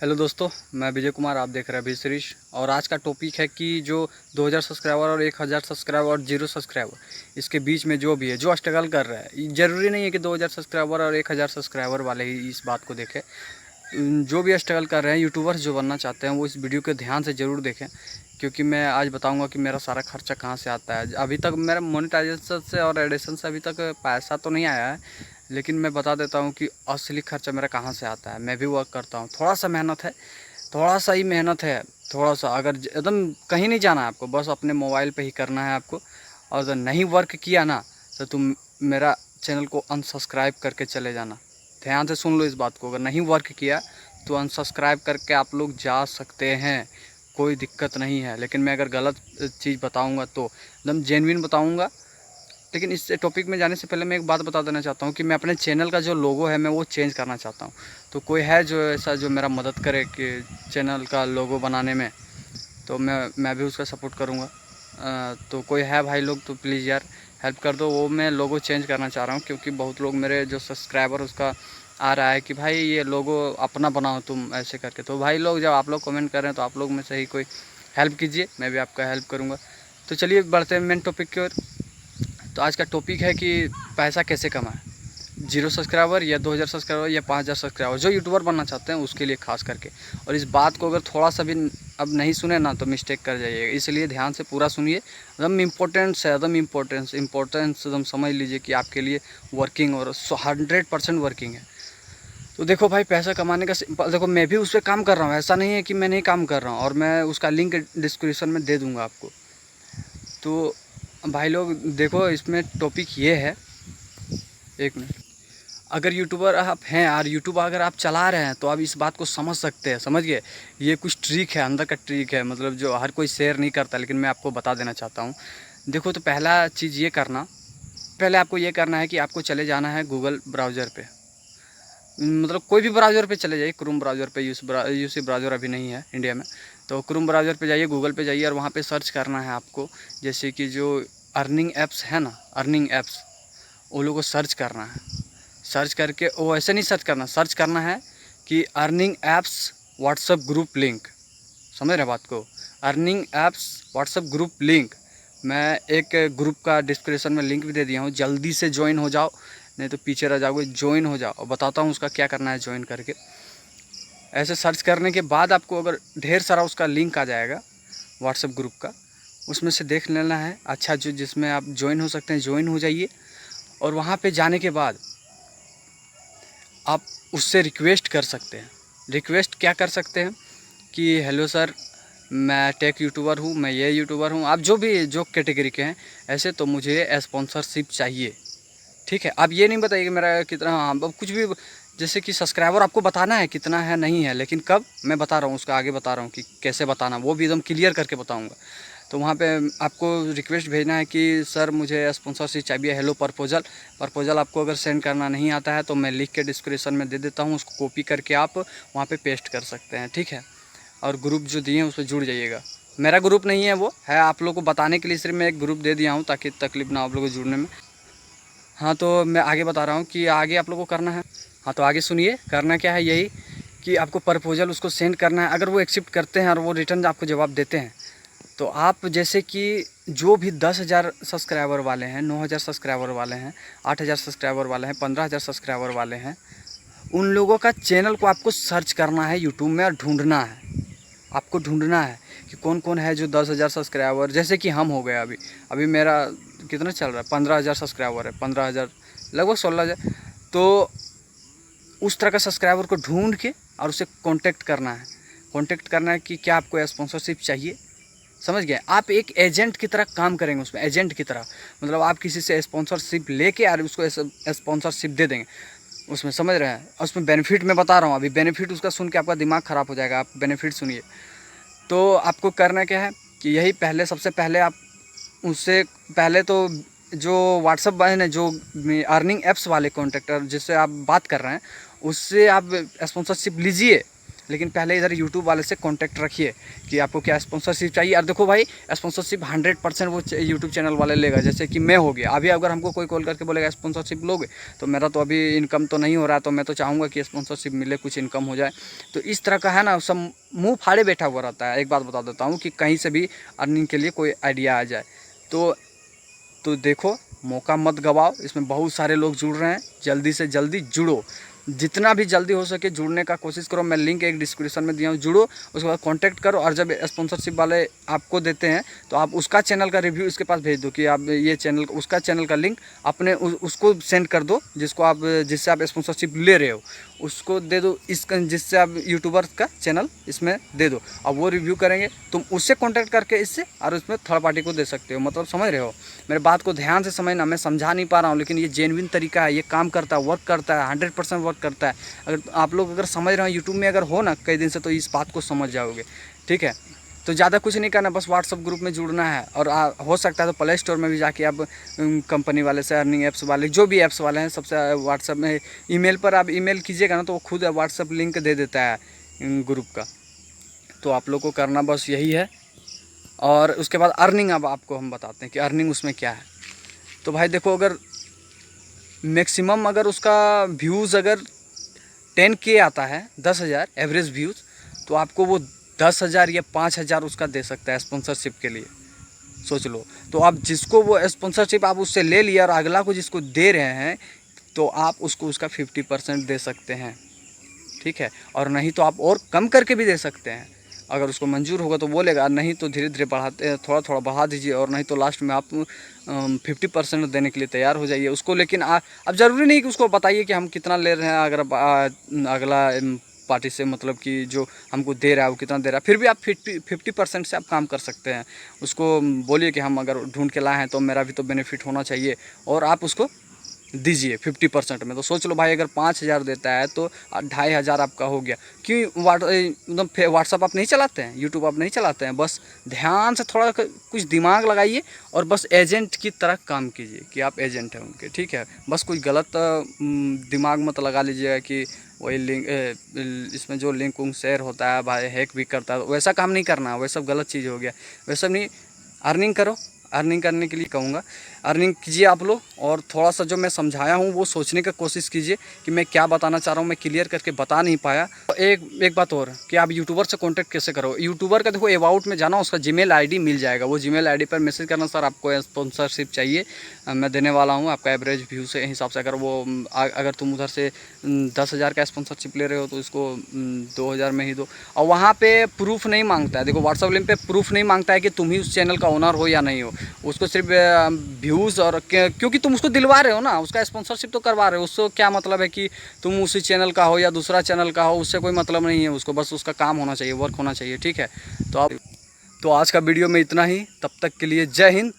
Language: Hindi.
हेलो दोस्तों, मैं विजय कुमार। आप देख रहे हैं अभी श्रीश। और आज का टॉपिक है कि जो 2000 सब्सक्राइबर और 1000 सब्सक्राइबर और 0 सब्सक्राइबर इसके बीच में जो भी है, जो स्ट्रगल कर रहा है, ज़रूरी नहीं है कि 2000 सब्सक्राइबर और 1000 सब्सक्राइबर वाले ही इस बात को देखें। जो भी स्ट्रगल कर रहे हैं, यूट्यूबर्स जो बनना चाहते हैं, वो इस वीडियो को ध्यान से ज़रूर देखें, क्योंकि मैं आज बताऊंगा कि मेरा सारा खर्चा कहाँ से आता है। अभी तक मेरा मोनेटाइजेशन से और एडिशन से अभी तक पैसा तो नहीं आया है, लेकिन मैं बता देता हूँ कि असली खर्चा मेरा कहाँ से आता है। मैं भी वर्क करता हूँ, थोड़ा सा मेहनत है, थोड़ा सा ही मेहनत है, थोड़ा सा। अगर एकदम कहीं नहीं जाना है आपको, बस अपने मोबाइल पे ही करना है आपको। और अगर नहीं वर्क किया ना, तो तुम मेरा चैनल को अनसब्सक्राइब करके चले जाना। ध्यान से सुन लो इस बात को। अगर नहीं वर्क किया तो अनसब्सक्राइब करके आप लोग जा सकते हैं, कोई दिक्कत नहीं है। लेकिन मैं अगर गलत चीज़ बताऊंगा तो एकदम जेन्युइन बताऊंगा। लेकिन इस टॉपिक में जाने से पहले मैं एक बात बता देना चाहता हूँ कि मैं अपने चैनल का जो लोगो है, मैं वो चेंज करना चाहता हूँ। तो कोई है जो ऐसा जो मेरा मदद करे कि चैनल का लोगो बनाने में, तो मैं भी उसका सपोर्ट करूँगा। तो कोई है भाई लोग तो प्लीज़ यार हेल्प कर दो। वो मैं लोगो चेंज करना चाह रहा हूँ, क्योंकि बहुत लोग मेरे जो सब्सक्राइबर उसका आ रहा है कि भाई ये लोगो अपना बनाओ तुम ऐसे करके। तो भाई लोग, जब आप लोग कमेंट कर रहे हैं तो आप लोग में से ही कोई हेल्प कीजिए, मैं भी आपका हेल्प करूँगा। तो चलिए बढ़ते हैं मेन टॉपिक की ओर। तो आज का टॉपिक है कि पैसा कैसे कमाएं। 0 सब्सक्राइबर या 2000 सब्सक्राइबर या 5000 सब्सक्राइबर, जो यूट्यूबर बनना चाहते हैं उसके लिए खास करके। और इस बात को अगर थोड़ा सा भी अब नहीं सुने ना, तो मिस्टेक कर जाइएगा। इसलिए ध्यान से पूरा सुनिए, एकदम इम्पोर्टेंस है, एकदम इम्पोर्टेंस एकदम समझ लीजिए कि आपके लिए वर्किंग और 100% वर्किंग है। तो देखो भाई, पैसा कमाने का देखो, मैं भी उस पर काम कर रहा हूँ, ऐसा नहीं है कि मैं नहीं काम कर रहा हूँ। और मैं उसका लिंक डिस्क्रिप्शन में दे दूँगा आपको। तो भाई लोग देखो, इसमें टॉपिक ये है, एक मिनट। अगर यूट्यूबर आप हैं और यूट्यूब अगर आप चला रहे हैं, तो आप इस बात को समझ सकते हैं, समझ गए। ये कुछ ट्रिक है, अंदर का ट्रिक है, मतलब जो हर कोई शेयर नहीं करता, लेकिन मैं आपको बता देना चाहता हूँ। देखो, तो पहला चीज़ ये करना, पहले आपको ये करना है कि आपको चले जाना है गूगल ब्राउज़र पे। मतलब कोई भी ब्राउज़र पे चले जाइए, क्रोम ब्राउज़र पे। यूसी ब्राउज़र अभी नहीं है इंडिया में, तो क्रोम ब्राउज़र पे जाइए, गूगल पे जाइए, और वहाँ पे सर्च करना है आपको। जैसे कि जो अर्निंग ऐप्स है ना, अर्निंग ऐप्स, वो लोगों को सर्च करना है। सर्च करके, वो ऐसे नहीं सर्च करना, सर्च करना है कि earning apps WhatsApp group link. समझ रहे बात को? Earning apps WhatsApp group link. मैं एक ग्रुप का डिस्क्रिप्शन में लिंक भी दे दिया हूँ, जल्दी से ज्वाइन हो जाओ, नहीं तो पीछे रह जाओगे। ज्वाइन हो जाओ, और बताता हूँ उसका क्या करना है ज्वाइन करके। ऐसे सर्च करने के बाद आपको अगर ढेर सारा उसका लिंक आ जाएगा व्हाट्सएप ग्रुप का, उसमें से देख लेना है अच्छा, जो जिसमें आप ज्वाइन हो सकते हैं, ज्वाइन हो जाइए। और वहाँ पे जाने के बाद आप उससे रिक्वेस्ट कर सकते हैं। रिक्वेस्ट क्या कर सकते हैं कि हेलो सर, मैं टेक यूट्यूबर हूँ, मैं ये यूट्यूबर हूँ, आप जो भी जो कैटेगरी के हैं ऐसे, तो मुझे स्पॉन्सरशिप चाहिए। ठीक है, आप ये नहीं बताइए मेरा कितना, हाँ अब कुछ भी, जैसे कि सब्सक्राइबर आपको बताना है कितना है नहीं है, लेकिन कब मैं बता रहा हूँ, उसका आगे बता रहा हूँ कि कैसे बताना, वो भी एकदम क्लियर करके बताऊँगा। तो वहाँ पे आपको रिक्वेस्ट भेजना है कि सर मुझे स्पॉन्सरशिप चाहिए, हेलो प्रपोजल। प्रपोजल आपको अगर सेंड करना नहीं आता है तो मैं लिख के डिस्क्रिप्शन में दे देता हूँ, उसको कॉपी करके आप वहाँ पे पेस्ट कर सकते हैं। ठीक है, और ग्रुप जो दिए हैं उस पर जुड़ जाइएगा। मेरा ग्रुप नहीं है, वो है आप लोगों को बताने के लिए सिर्फ मैं एक ग्रुप दे दिया हूँ, ताकि तकलीफ ना आप लोगों को जुड़ने में। हाँ, तो मैं आगे बता रहा हूँ कि आगे आप लोगों को करना है। हाँ, तो आगे सुनिए, करना क्या है, यही कि आपको प्रपोजल उसको सेंड करना है। अगर वो एक्सेप्ट करते हैं और वो रिटर्न आपको जवाब देते हैं, तो आप जैसे कि जो भी 10,000 सब्सक्राइबर वाले हैं, 9,000 सब्सक्राइबर वाले हैं, 8,000 सब्सक्राइबर वाले हैं, 15,000 सब्सक्राइबर वाले हैं, उन लोगों का चैनल को आपको सर्च करना है यूट्यूब में, और ढूंढना है। आपको ढूंढना है कि कौन कौन है जो 10,000 सब्सक्राइबर, जैसे कि हम हो गए। अभी मेरा कितना चल रहा है, 15,000 सब्सक्राइबर है, 15,000 लगभग 16,000। तो उस तरह का सब्सक्राइबर को ढूंढ के और उसे कांटेक्ट करना है। कांटेक्ट करना है कि क्या आपको स्पॉन्सरशिप चाहिए। समझ गए? आप एक एजेंट की तरह काम करेंगे उसमें, एजेंट की तरह। मतलब आप किसी से स्पॉन्सरशिप लेके और उसको स्पॉन्सरशिप दे देंगे उसमें, समझ रहे हैं? उसमें बेनिफिट मैं बता रहा हूँ, अभी बेनिफिट उसका सुन के आपका दिमाग ख़राब हो जाएगा। आप बेनिफिट सुनिए। तो आपको करना क्या है कि यही पहले, सबसे पहले आप उससे पहले तो जो व्हाट्सअप है ना, जो अर्निंग ऐप्स वाले कॉन्ट्रैक्टर जिससे आप बात कर रहे हैं, उससे आप स्पॉन्सरशिप लीजिए। लेकिन पहले इधर यूट्यूब वाले से कांटेक्ट रखिए कि आपको क्या स्पॉन्सरशिप चाहिए। और देखो भाई, स्पॉन्सरशिप 100% वो यूट्यूब चैनल वाले लेगा। जैसे कि मैं हो गया, अभी अगर हमको कोई कॉल करके बोलेगा स्पॉन्सरशिप लोगे, तो मेरा तो अभी इनकम तो नहीं हो रहा है, तो मैं तो चाहूँगा कि स्पॉन्सरशिप मिले, कुछ इनकम हो जाए। तो इस तरह का है ना, सब मुँह फाड़े बैठा हुआ रहता है। एक बात बता देता हूँ कि कहीं से भी अर्निंग के लिए कोई आइडिया आ जाए तो देखो, मौका मत गवाओ। इसमें बहुत सारे लोग जुड़ रहे हैं, जल्दी से जल्दी जुड़ो, जितना भी जल्दी हो सके जुड़ने का कोशिश करो। मैं लिंक एक डिस्क्रिप्शन में दिया हूँ, जुड़ो, उसके बाद कांटेक्ट करो। और जब स्पॉन्सरशिप वाले आपको देते हैं तो आप उसका चैनल का रिव्यू इसके पास भेज दो कि आप ये चैनल, उसका चैनल का लिंक अपने उसको सेंड कर दो, जिससे आप स्पॉन्सरशिप ले रहे हो, उसको दे दो। जिससे आप यूट्यूबर का चैनल इसमें दे दो, अब वो रिव्यू करेंगे, तुम उससे कांटेक्ट करके इससे और उसमें थर्ड पार्टी को दे सकते हो। मतलब समझ रहे हो, मेरे बात को ध्यान से समझना। मैं समझा नहीं पा रहा हूँ, लेकिन ये जेन्युइन तरीका है, ये काम करता है, वर्क करता है, 100% वर्क करता है। अगर आप लोग अगर समझ रहे हो, यूट्यूब में अगर हो ना कई दिन से, तो इस बात को समझ जाओगे। ठीक है, तो ज़्यादा कुछ नहीं करना, बस व्हाट्सअप ग्रुप में जुड़ना है। और हो सकता है तो प्ले स्टोर में भी जाके आप कंपनी वाले से, अर्निंग ऐप्स वाले, जो भी ऐप्स वाले हैं, सबसे व्हाट्सअप में ईमेल पर आप ईमेल कीजिएगा ना, तो वो खुद व्हाट्सअप लिंक दे देता है ग्रुप का। तो आप लोग को करना बस यही है। और उसके बाद अर्निंग, अब आपको हम बताते हैं कि अर्निंग उसमें क्या है। तो भाई देखो, अगर मैक्सिमम अगर उसका व्यूज़ अगर 10K आता है, 10,000 एवरेज व्यूज़, तो आपको वो 10,000 या 5,000 उसका दे सकता है स्पॉन्सरशिप के लिए। सोच लो, तो आप जिसको वो स्पॉन्सरशिप आप उससे ले लिया और अगला को जिसको दे रहे हैं, तो आप उसको उसका 50% दे सकते हैं। ठीक है, और नहीं तो आप और कम करके भी दे सकते हैं। अगर उसको मंजूर होगा तो बोलेगा, नहीं तो धीरे धीरे बढ़ाते, थोड़ा थोड़ा बढ़ा दीजिए। और नहीं तो लास्ट में आप 50% देने के लिए तैयार हो जाइए उसको। लेकिन अब ज़रूरी नहीं कि उसको बताइए कि हम कितना ले रहे हैं। अगर अगला पार्टी से, मतलब कि जो हमको दे रहा है वो कितना दे रहा है, फिर भी आप 50% से आप काम कर सकते हैं। उसको बोलिए कि हम अगर ढूंढ के लाए हैं तो मेरा भी तो बेनिफिट होना चाहिए, और आप उसको दीजिए 50% में। तो सोच लो भाई, अगर 5,000 देता है तो 2,500 आपका हो गया। क्यों मतलब व्हाट्सअप आप नहीं चलाते हैं, यूट्यूब आप नहीं चलाते हैं? बस ध्यान से थोड़ा कुछ दिमाग लगाइए और बस एजेंट की तरह काम कीजिए कि आप एजेंट हैं उनके। ठीक है, बस कोई गलत दिमाग मत लगा लीजिएगा कि वही लिंक, इसमें जो लिंक उंक शेयर होता है भाई, हैक भी करता है, वैसा काम नहीं करना। वह सब गलत चीज़ हो गया, वैसा नहीं। अर्निंग करो, अर्निंग करने के लिए कहूँगा, अर्निंग कीजिए आप लोग। और थोड़ा सा जो मैं समझाया हूँ वो सोचने का कोशिश कीजिए कि मैं क्या बताना चाह रहा हूँ, मैं क्लियर करके बता नहीं पाया। तो एक बात और कि आप यूट्यूबर से कांटेक्ट कैसे करो। यूट्यूबर का देखो, अबाउट में जाना, उसका जीमेल आईडी मिल जाएगा। वो जीमेल आईडी पर मैसेज करना, सर आपको स्पॉन्सरशिप चाहिए, मैं देने वाला हूँ, आपका एवरेज व्यू से हिसाब से। अगर तुम उधर से 10,000 का स्पॉन्सरशिप ले रहे हो तो इसको 2,000 में ही दो। और वहाँ पर प्रूफ नहीं मांगता है। देखो, व्हाट्सअप लिंक पर प्रूफ नहीं मांगता है कि तुम ही उस चैनल का ओनर हो या नहीं हो। उसको सिर्फ व्यूज़, और क्योंकि तुम उसको दिलवा रहे हो ना, उसका स्पॉन्सरशिप तो करवा रहे हो। उसको क्या मतलब है कि तुम उसी चैनल का हो या दूसरा चैनल का हो, उससे कोई मतलब नहीं है उसको। बस उसका काम होना चाहिए, वर्क होना चाहिए। ठीक है, तो आज का वीडियो में इतना ही। तब तक के लिए जय हिंद।